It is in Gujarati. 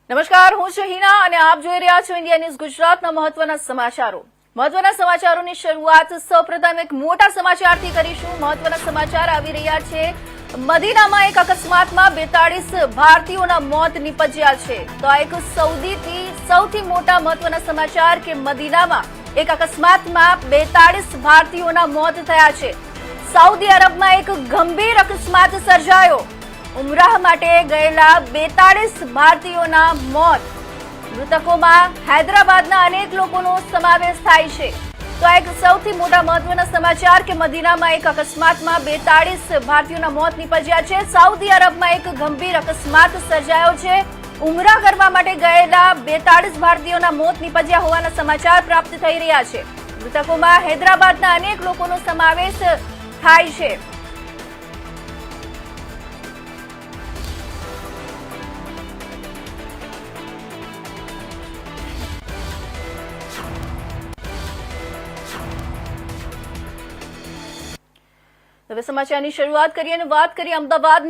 નમસ્કાર, હું છું હિના અને આપ જોઈ રહ્યા છો ઇન્ડિયા ન્યૂઝ ગુજરાતના મહત્વના સમાચારો. મહત્વના સમાચારોની શરૂઆત સૌપ્રથમ એક મોટા સમાચારથી કરીશું. મહત્વના સમાચાર આવી રહ્યા છે. મદીનામાં એક અકસ્માતમાં 42 ભારતીયોના મોત નીપજ્યા છે. તો આ એક સૌદીથી સૌથી મોટા મહત્વના સમાચાર કે મદીનામાં એક અકસ્માતમાં 42 ભારતીયોના મોત થયા છે. સાઉદી અરબમાં એક ગંભીર અકસ્માત સર્જાયો. ઉમરાહ માટે ગયેલા 42 ભારતીયોના મોત. મૃતકોમાં હૈદરાબાદના અનેક લોકોનો સમાવેશ થાય છે. તો આ એક સૌથી મોટા મહત્વના સમાચાર કે મદીનામાં એક અકસ્માતમાં 42 ભારતીયોના મોત નીપજ્યા છે. સાઉદી અરબમાં એક ગંભીર અકસ્માત સર્જાયો છે. ઉમરાહ કરવા માટે ગયેલા 42 ભારતીયોના મોત નીપજ્યા હોવાના સમાચાર પ્રાપ્ત થઈ રહ્યા છે. મૃતકોમાં હૈદરાબાદના અનેક લોકોનો સમાવેશ થાય છે. હવે સમાચારની શરૂઆત કરીએ અને વાત કરીએ અમદાવાદની.